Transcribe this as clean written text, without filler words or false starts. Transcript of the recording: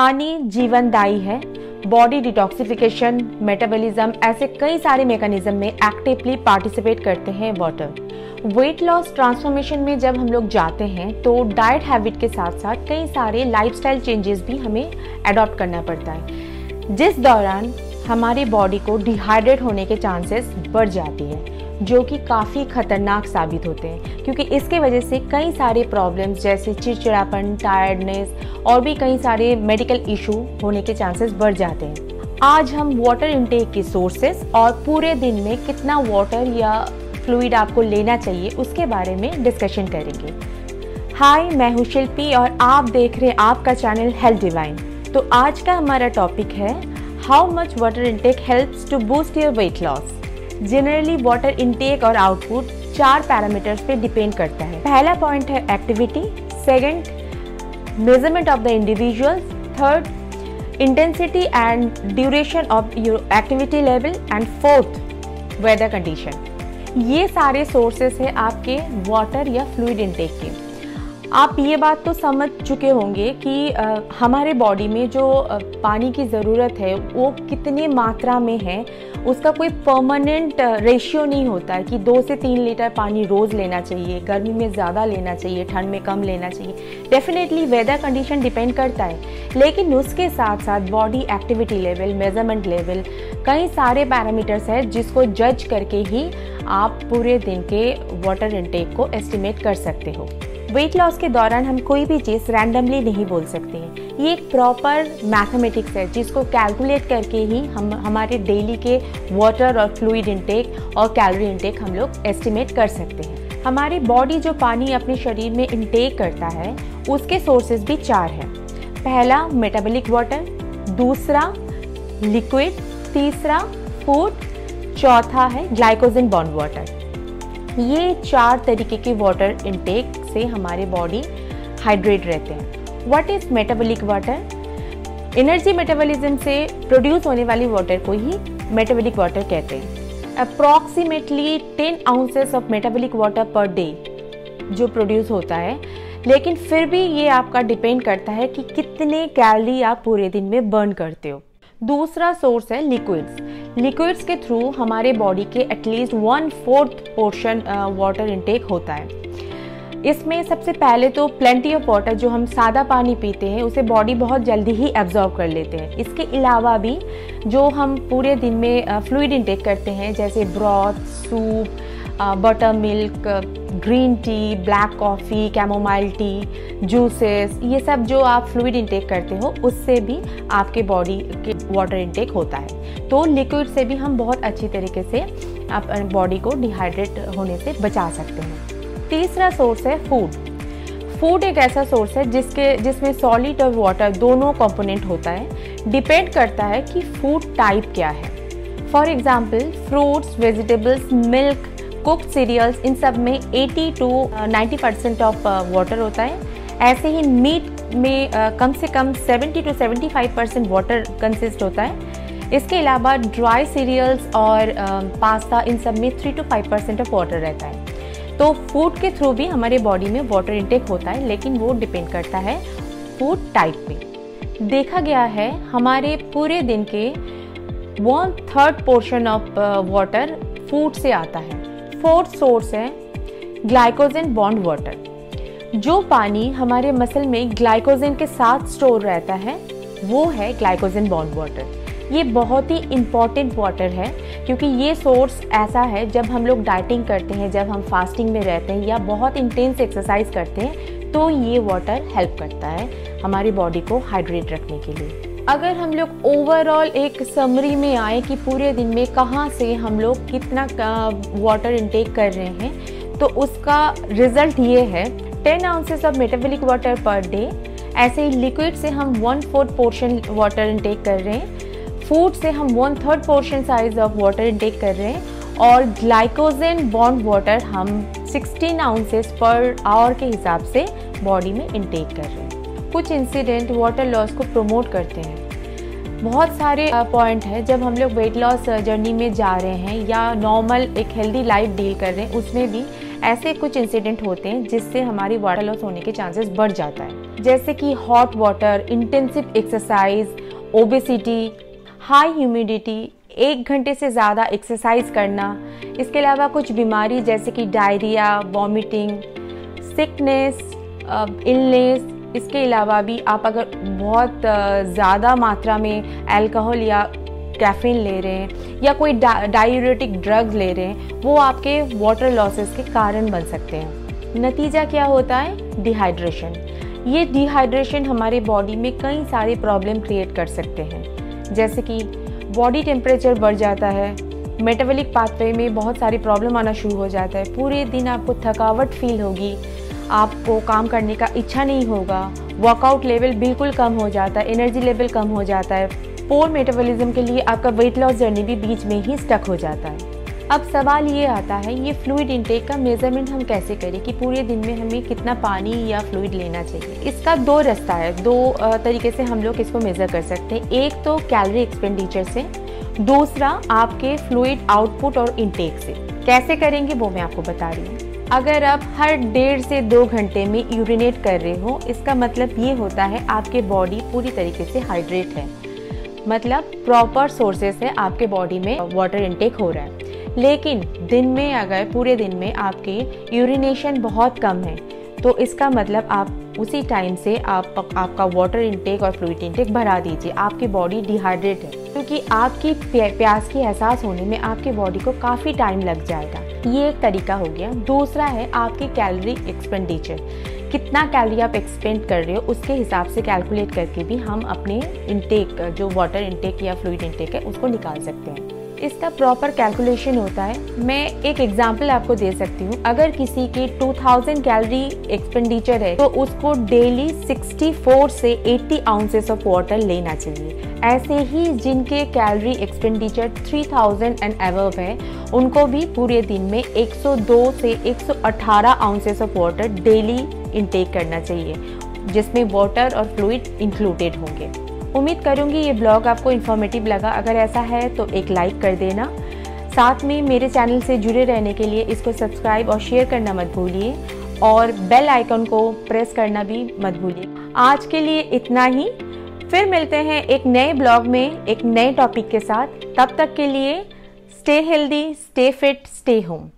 पानी जीवनदायी है। बॉडी डिटॉक्सिफिकेशन, मेटाबॉलिज्म, ऐसे कई सारे मैकेनिज्म में एक्टिवली पार्टिसिपेट करते हैं वाटर। वेट लॉस ट्रांसफॉर्मेशन में जब हम लोग जाते हैं तो डाइट हैबिट के साथ साथ कई सारे लाइफस्टाइल चेंजेस भी हमें अडॉप्ट करना पड़ता है, जिस दौरान हमारी बॉडी को डिहाइड्रेट होने के चांसेस बढ़ जाती है, जो कि काफ़ी खतरनाक साबित होते हैं, क्योंकि इसके वजह से कई सारे प्रॉब्लम्स जैसे चिड़चिड़ापन, टायर्डनेस और भी कई सारे मेडिकल इशू होने के चांसेस बढ़ जाते हैं। आज हम वाटर इनटेक के सोर्सेस और पूरे दिन में कितना वाटर या फ्लूइड आपको लेना चाहिए उसके बारे में डिस्कशन करेंगे। हाय, मैं हूँ शिल्पी और आप देख रहे हैं आपका चैनल हेल्थ डिवाइन। तो आज का हमारा टॉपिक है how much water intake helps to boost your weight loss. Generally water intake और आउटपुट 4 पैरामीटर्स पे डिपेंड करता है। पहला पॉइंट है activity, second measurement of the individuals, third intensity and duration of your activity level and fourth weather condition. ये सारे sources है आपके वाटर या फ्लूइड इनटेक के। आप ये बात तो समझ चुके होंगे कि हमारे बॉडी में जो पानी की ज़रूरत है वो कितनी मात्रा में है, उसका कोई परमानेंट रेशियो नहीं होता है कि 2 से 3 लीटर पानी रोज़ लेना चाहिए, गर्मी में ज़्यादा लेना चाहिए, ठंड में कम लेना चाहिए। डेफिनेटली वेदर कंडीशन डिपेंड करता है, लेकिन उसके साथ साथ body activity level, measurement level, कई सारे पैरामीटर्स हैं जिसको जज करके ही आप पूरे दिन के वाटर इनटेक को एस्टिमेट कर सकते हो। वेट लॉस के दौरान हम कोई भी चीज़ रैंडमली नहीं बोल सकते हैं। ये एक प्रॉपर मैथमेटिक्स है जिसको कैलकुलेट करके ही हम हमारे डेली के वाटर और फ्लूइड इनटेक और कैलोरी इनटेक हम लोग एस्टिमेट कर सकते हैं। हमारी बॉडी जो पानी अपने शरीर में इनटेक करता है उसके सोर्सेज भी 4 हैं। पहला मेटाबॉलिक वाटर, दूसरा लिक्विड, तीसरा फूड, चौथा है ग्लाइकोजन बॉन्ड वाटर। ये 4 तरीके के वाटर इनटेक से हमारे बॉडी हाइड्रेट रहते हैं। What is metabolic water? Energy metabolism से प्रोड्यूस होने वाली वाटर को ही मेटाबॉलिक वाटर कहते हैं। Approximately 10 ounces of metabolic water per day जो प्रोड्यूस होता है, लेकिन फिर भी ये आपका डिपेंड करता है कि कितने कैलोरी आप पूरे दिन में बर्न करते हो। दूसरा सोर्स है लिक्विड्स। लिक्विड्स के थ्रू हमारे बॉडी के एटलीस्ट 1/4 पोर्शन वाटर इनटेक होता है। इसमें सबसे पहले तो प्लेंटी ऑफ वाटर, जो हम सादा पानी पीते हैं उसे बॉडी बहुत जल्दी ही एब्जॉर्ब कर लेते हैं। इसके अलावा भी जो हम पूरे दिन में फ्लूइड इनटेक करते हैं जैसे broth, soup, butter milk, green tea, black coffee, chamomile tea, juices, ये सब जो आप फ्लूइड इनटेक करते हो उससे भी आपके बॉडी के वाटर इनटेक होता है। तो लिक्विड से भी हम बहुत अच्छी तरीके से अपने बॉडी को डिहाइड्रेट होने से बचा सकते हैं। तीसरा सोर्स है फूड। फूड एक ऐसा सोर्स है जिसमें सॉलिड और वाटर दोनों कंपोनेंट होता है। डिपेंड करता है कि फूड टाइप क्या है। For example fruits, vegetables, milk, cooked cereals, इन सब में 80 to 90% ऑफ वाटर होता है। ऐसे ही मीट में कम से कम 70 to 75% वाटर कंसिस्ट होता है। इसके अलावा ड्राई सीरियल्स और पास्ता, इन सब में 3 to 5% ऑफ वाटर रहता है। तो फूड के थ्रू भी हमारे बॉडी में वाटर इनटेक होता है, लेकिन वो डिपेंड करता है फूड टाइप पे। देखा गया है हमारे पूरे दिन के 1/3 पोर्शन ऑफ वाटर फूड से आता है। फोर्थ सोर्स है ग्लाइकोजन बॉन्ड वाटर। जो पानी हमारे मसल में ग्लाइकोजन के साथ स्टोर रहता है वो है ग्लाइकोजन बॉन्ड वाटर। ये बहुत ही इम्पॉर्टेंट वाटर है, क्योंकि ये सोर्स ऐसा है जब हम लोग डाइटिंग करते हैं, जब हम फास्टिंग में रहते हैं या बहुत इंटेंस एक्सरसाइज करते हैं, तो ये वाटर हेल्प करता है हमारी बॉडी को हाइड्रेट रखने के लिए। अगर हम लोग ओवरऑल एक समरी में आए कि पूरे दिन में कहाँ से हम लोग कितना वाटर इनटेक कर रहे हैं, तो उसका रिजल्ट ये है 10 ounces of metabolic water per day. ऐसे ही लिक्विड से हम 1/4 पोर्शन वाटर इनटेक कर रहे हैं, फूड से हम 1/3 portion size of water intake कर रहे हैं, और ग्लाइकोजन बॉन्ड वाटर हम 16 आउंसेस पर आवर के हिसाब से बॉडी में इनटेक कर रहे हैं। कुछ इंसिडेंट वाटर लॉस को प्रमोट करते हैं। बहुत सारे पॉइंट है जब हम लोग वेट लॉस जर्नी में जा रहे हैं या नॉर्मल एक हेल्दी लाइफ डील कर रहे हैं, उसमें भी ऐसे कुछ इंसिडेंट होते हैं जिससे हमारी वाटर लॉस होने के चांसेस बढ़ जाता है। जैसे कि hot water, intensive exercise, obesity, high humidity, 1 घंटे से ज़्यादा एक्सरसाइज करना, इसके अलावा कुछ बीमारी जैसे कि डायरिया, वॉमिटिंग, सिकनेस, इलनेस, इसके अलावा भी आप अगर बहुत ज़्यादा मात्रा में अल्कोहल या कैफीन ले रहे हैं या कोई डायूरेटिक ड्रग्स ले रहे हैं, वो आपके वाटर लॉसेस के कारण बन सकते हैं। नतीजा क्या होता है? डिहाइड्रेशन। ये डिहाइड्रेशन हमारे बॉडी में कई सारे प्रॉब्लम क्रिएट कर सकते हैं, जैसे कि बॉडी टेम्परेचर बढ़ जाता है, मेटाबॉलिक पाथवे में बहुत सारी प्रॉब्लम आना शुरू हो जाता है, पूरे दिन आपको थकावट फील होगी, आपको काम करने का इच्छा नहीं होगा, वर्कआउट लेवल बिल्कुल कम हो जाता है, एनर्जी लेवल कम हो जाता है, पोर मेटाबॉलिज्म के लिए आपका वेट लॉस जर्नी भी बीच में ही स्टक हो जाता है। अब सवाल ये आता है, ये फ्लूइड इंटेक का मेजरमेंट हम कैसे करें कि पूरे दिन में हमें कितना पानी या फ्लूइड लेना चाहिए। इसका 2 रास्ता है, 2 तरीके से हम लोग इसको मेज़र कर सकते हैं। एक तो कैलोरी एक्सपेंडिचर से, दूसरा आपके फ्लूइड आउटपुट और इंटेक से। कैसे करेंगे वो मैं आपको बता रही हूँ। अगर आप हर 1.5 से 2 घंटे में यूरिनेट कर रहे हो, इसका मतलब ये होता है आपके बॉडी पूरी तरीके से हाइड्रेट है, मतलब प्रॉपर सोर्सेस से आपके बॉडी में वाटर इंटेक हो रहा है। लेकिन दिन में अगर पूरे दिन में आपके यूरिनेशन बहुत कम है, तो इसका मतलब आप उसी टाइम से आपका वाटर इंटेक और फ्लूइड इंटेक बढ़ा दीजिए। आपकी बॉडी डिहाइड्रेट है, क्योंकि आपकी प्यास की एहसास होने में आपकी बॉडी को काफ़ी टाइम लग जाएगा। ये एक तरीका हो गया। दूसरा है आपकी कैलोरी एक्सपेंडिचर। कितना कैलोरी आप एक्सपेंड कर रहे हो उसके हिसाब से कैलकुलेट करके भी हम अपने इंटेक, जो वाटर इंटेक या फ्लूइड इंटेक है, उसको निकाल सकते हैं। इसका प्रॉपर कैलकुलेशन होता है। मैं एक एग्जांपल आपको दे सकती हूँ। अगर किसी की 2000 कैलोरी एक्सपेंडिचर है, तो उसको डेली 64 से 80 आउंसेस ऑफ वाटर लेना चाहिए। ऐसे ही जिनके कैलोरी एक्सपेंडिचर 3000 एंड अबव है, उनको भी पूरे दिन में 102 से 118 ounces of water daily intake करना चाहिए, जिसमें वाटर और फ्लूइड इंक्लूडेड होंगे। उम्मीद करूंगी ये ब्लॉग आपको इन्फॉर्मेटिव लगा। अगर ऐसा है तो एक लाइक कर देना। साथ में मेरे चैनल से जुड़े रहने के लिए इसको सब्सक्राइब और शेयर करना मत भूलिए, और बेल आइकन को प्रेस करना भी मत भूलिए। आज के लिए इतना ही, फिर मिलते हैं एक नए ब्लॉग में एक नए टॉपिक के साथ। तब तक के लिए stay healthy, stay fit, stay home.